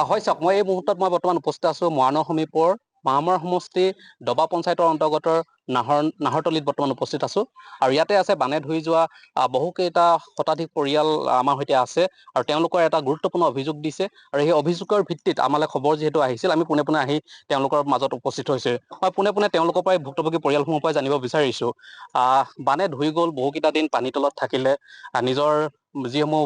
হয় চাওক, মই এই মুহূৰ্তত বৰ্তমান উপস্থিত আছোঁ মৰাণৰ সমীপৰ মামৰা সমষ্টি দবা পঞ্চায়তৰ অন্তৰ্গত নাহৰতলীত বৰ্তমান উপস্থিত আছোঁ। আৰু ইয়াতে আছে বানে ধুই যোৱা বহুকেইটা শতাধিক পৰিয়াল আমাৰ সৈতে আছে আৰু তেওঁলোকৰ এটা গুৰুত্বপূৰ্ণ অভিযোগ দিছে আৰু সেই অভিযোগৰ ভিত্তিত আমালৈ খবৰ যিহেতু আহিছিল, আমি পোনে পোনে আহি তেওঁলোকৰ মাজত উপস্থিত হৈছে। মই পোনে পোনে তেওঁলোকৰ পৰাই ভুক্তভোগী পৰিয়ালসমূহৰ পৰাই জানিব বিচাৰিছোঁ, বানে ধুই গ'ল, বহুকেইটা দিন পানীৰ তলত থাকিলে, নিজৰ যিসমূহ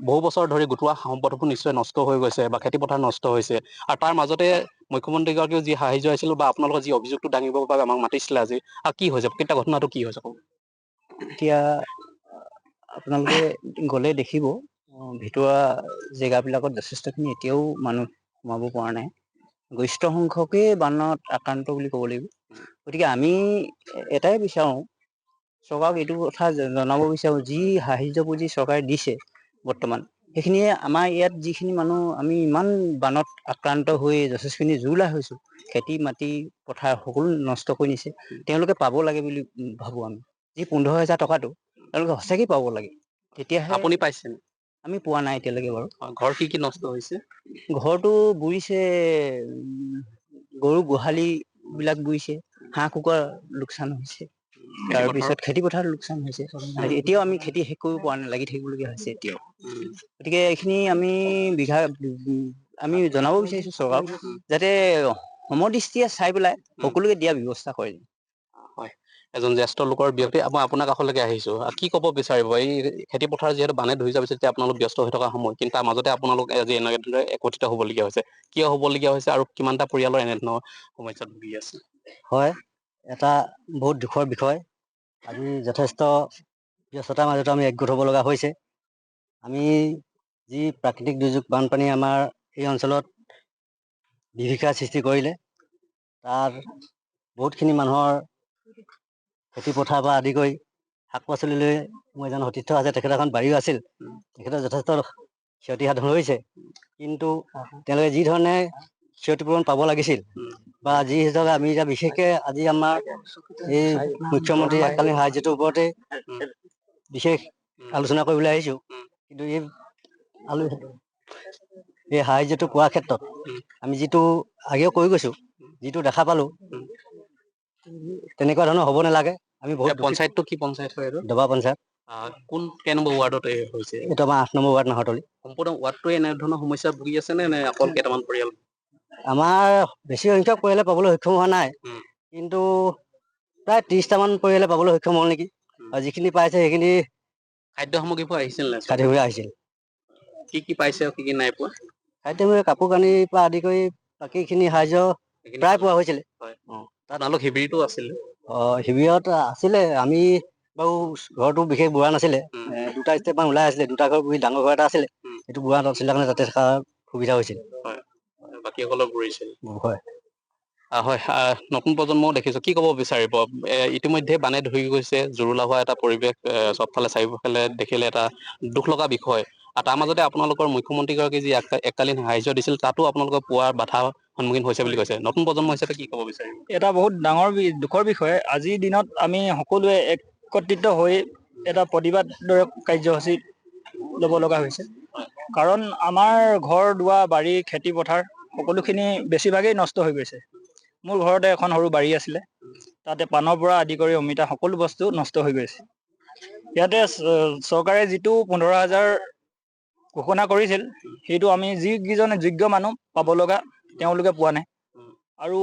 বহু বছৰ ধৰি গোটোৱা সম্পদসমূহ নিশ্চয় নষ্ট হৈ গৈছে বা খেতিপথাৰ নষ্ট হৈছে। আৰু তাৰ মাজতে মুখ্যমন্ত্ৰীগৰাকীও যি সাহায্য আহিছিল বা আপোনালোকৰ যি অভিযোগটো দাঙিবৰ বাবে আমাক মাতিছিলে আজি, আৰু কি হৈছে প্ৰকৃত ঘটনাটো কি হৈছে ক'ব? এতিয়া আপোনালোকে গ'লে দেখিব ভিতৰুৱা জেগাবিলাকত যথেষ্টখিনি এতিয়াও মানুহ সোমাব পৰা নাই। গৰিষ্ঠ সংখ্যকেই বানত আক্ৰান্ত বুলি ক'ব লাগিব। গতিকে আমি এটাই বিচাৰোঁ, চৰকাৰক এইটো কথা জনাব বিচাৰোঁ, যি সাহায্য পুঁজি চৰকাৰে দিছে বৰ্তমান, সেইখিনিয়ে আমাৰ ইয়াত যিখিনি মানুহ আমি ইমান বানত আক্ৰান্ত হৈ যথেষ্টখিনি জুৰুলা হৈছোঁ, খেতি মাটি পথাৰ সকলো নষ্ট কৰি নিছে, তেওঁলোকে পাব লাগে বুলি ভাবোঁ আমি। যি 15,000 টকাটো তেওঁলোকে সঁচাকৈ পাব লাগে, তেতিয়াহে। আপুনি পাইছেনে? আমি পোৱা নাই এতিয়ালৈকে বাৰু। ঘৰ কি কি নষ্ট হৈছে? ঘৰটো বুৰিছে, গৰু গোহালি বিলাক বুৰিছে, হাঁহ কুকুৰা লোকচান হৈছে, তাৰপিছত খেতি পথাৰ লোকচান হৈছে। এতিয়াও আমি খেতি শেষ কৰিব পৰা নাই, লাগি থাকিবলগীয়া হৈছে এতিয়াও। গতিকে এইখিনি আমি জনাব বিচাৰিছোঁ চৰকাৰক, যাতে সমদৃষ্টিয়ে চাই পেলাই সকলোকে দিয়া ব্যৱস্থা কৰে। হয়, এজন জ্যেষ্ঠ লোকৰ ব্যক্তি, মই আপোনাৰ কাষলৈকে আহিছোঁ। কি ক'ব বিচাৰিব? এই খেতি পথাৰ যিহেতু বানে ধুই যোৱাৰ পিছত এতিয়া আপোনালোক ব্যস্ত হৈ থকা সময়, কিন্তু তাৰ মাজতে আপোনালোক আজি এনেদৰে একত্ৰিত হ'বলগীয়া হৈছে। কিয় হ'বলগীয়া হৈছে আৰু কিমানটা পৰিয়ালৰ এনেধৰণৰ সমস্যাত ভুগি আছে? হয়, এটা বহুত দুখৰ বিষয়। আজি যথেষ্ট ব্যস্ততাৰ মাজতো আমি একগোট হ'ব লগা হৈছে। আমি যি প্ৰাকৃতিক দুৰ্যোগ বানপানী আমাৰ এই অঞ্চলত বিভীষিকাৰ সৃষ্টি কৰিলে, তাত বহুতখিনি মানুহৰ খেতি পথাৰ পৰা আদি কৰি শাক পাচলিলৈ মোৰ এজন সতীৰ্থ আছে, তেখেতৰ এখন বাৰীও আছিল, তেখেতৰ যথেষ্ট ক্ষতি সাধন হৈছে। কিন্তু তেওঁলোকে যি ধৰণে ক্ষতিপূৰণ পাব লাগিছিল, বা যি হিচাপে আমি এতিয়া বিশেষকে আজি আমাৰ এই মুখ্যমন্ত্ৰী এককালীন সাহায্যটোৰ ওপৰতে বিশেষ আলোচনা কৰিবলৈ আহিছোঁ। কিন্তু এই সাহায্যটো পোৱাৰ ক্ষেত্ৰত আমি যিটো আগেও কৈ গৈছোঁ, যিটো দেখা পালোঁ, তেনেকুৱা ধৰণৰ হ'ব নালাগে। আমি বহুত দুখিত। পঞ্চায়তটো কি পঞ্চায়ত হয় এইটো? দবা পঞ্চায়ত। কেই নম্বৰ ৱাৰ্ডত হৈছে? এইটো আমাৰ 8 নম্বৰ ৱাৰ্ড নাহৰতলী। সম্পূৰ্ণ ৱাৰ্ডটোৱে এনেধৰণৰ সমস্যা ভুগি আছে নে অকল কেইটামান পৰিয়াল? আমাৰ বেছি সংখ্যক পৰিয়ালে পাবলৈ সক্ষম হোৱা নাই, কিন্তু প্ৰায় 30টামান পৰিয়ালে পাবলৈ সক্ষম হ'ল নেকি। আৰু যিখিনি পাইছে সেইখিনি খাদ্য সামগ্ৰীবোৰ আহিছিল নাই? খাদ্য আহিছিল। কি কি পাইছে আৰু কি কি নাই পোৱা? খাদ্য কাপোৰ কানিৰ পৰা আদি কৰি বাকীখিনি সাহায্য প্ৰায় পোৱা হৈছিলে। হয়, আপোনালোক শিবিৰটো আছিলে? শিবিৰত আছিলে, আমি বাৰু ঘৰটো বিশেষ বুৰা নাছিলে, 2টা ষ্টেপমান ওলাই আছিলে, 2টা ঘৰ বুৰি ডাঙৰ ঘৰ এটা আছিলে, সেইটো বুৰা নাছিলে কাৰণে তাতে থকা সুবিধা হৈছিল। হয়, বাকীসকলৰ বুৰিছিল? হয়। হয়, নতুন প্ৰজন্মও দেখিছোঁ, কি ক'ব বিচাৰিব? ইতিমধ্যে বানে ধুই গৈছে, জুৰুলা হোৱা এটা পৰিৱেশ চবফালে চাৰিওফালে দেখিলে এটা দুখ লগা বিষয়। আৰু তাৰ মাজতে আপোনালোকৰ মুখ্যমন্ত্ৰীগৰাকী যি এককালীন সাহায্য দিছিল, তাতো আপোনালোকৰ পোৱাৰ বাধা সন্মুখীন হৈছে বুলি কৈছে। নতুন প্ৰজন্ম হিচাপে কি ক'ব বিচাৰিব? এটা বহুত ডাঙৰ দুখৰ বিষয়। আজিৰ দিনত আমি সকলোৱে একত্ৰিত হৈ এটা প্ৰতিবাদ দৰে কাৰ্যসূচী ল'ব লগা হৈছে। কাৰণ আমাৰ ঘৰ দুৱাৰ বাৰী খেতি পথাৰ সকলোখিনি বেছিভাগেই নষ্ট হৈ গৈছে। মোৰ ঘৰতে এখন সৰু বাৰী আছিলে, তাতে পাণৰ পৰা আদি কৰি অমিতা সকলো বস্তু নষ্ট হৈ গৈছে। ইয়াতে চৰকাৰে যিটো 15,000 ঘোষণা কৰিছিল, সেইটো আমি যিকেইজনে যোগ্য মানুহ পাব লগা, তেওঁলোকে পোৱা নাই। আৰু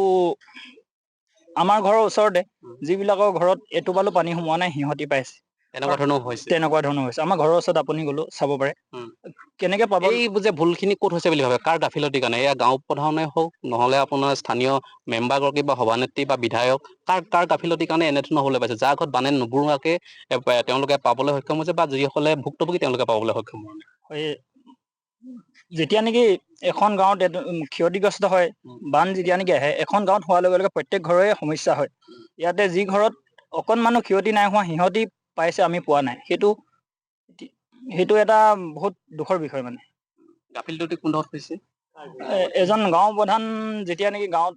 আমাৰ ঘৰৰ ওচৰতে যিবিলাকৰ ঘৰত এটোপালো পানী সোমোৱা নাই, সিহঁতি পাইছে। এনেকুৱা ধৰণৰ হৈছে? তেনেকুৱা ধৰণৰ হৈছে। আমাৰ ঘৰৰ ওচৰত আপুনি গ'লেও চাব পাৰে। কেনেকে পাব? এই যে ভুলখিনি ক'ত হৈছে বুলি ভাবে? কাৰ গাফিলতিৰ কাৰণে? এয়া গাঁও প্ৰধানে হওক, নহ'লে আপোনাৰ স্থানীয় মেম্বাৰগৰাকী বা সভানেত্ৰী বা বিধায়ক, কাৰ গাফিলতিৰ কাৰণে এনেধৰণৰ হ'বলৈ পাইছে? যাৰ ঘৰত বানে নুবুৰাকে তেওঁলোকে পাবলৈ সক্ষম হৈছে, বা যিসকলে ভুক্তভোগী তেওঁলোকে পাবলৈ সক্ষম হোৱা নাই? যেতিয়া নেকি এখন গাঁৱত ক্ষতিগ্ৰস্ত হয়, বান যেতিয়া নেকি আহে, এখন গাঁৱত হোৱাৰ লগে লগে প্ৰত্যেক ঘৰৰে সমস্যা হয়। ইয়াতে যি ঘৰত অকণমানো ক্ষতি নাই হোৱা, সিহঁতি পাইছে, আমি পোৱা নাই। সেইটো এটা বহুত দুখৰ বিষয় মানে। গাফিলতি কোন ধৰত হৈছে? এজন গাঁও প্ৰধান যেতিয়া নেকি গাঁৱত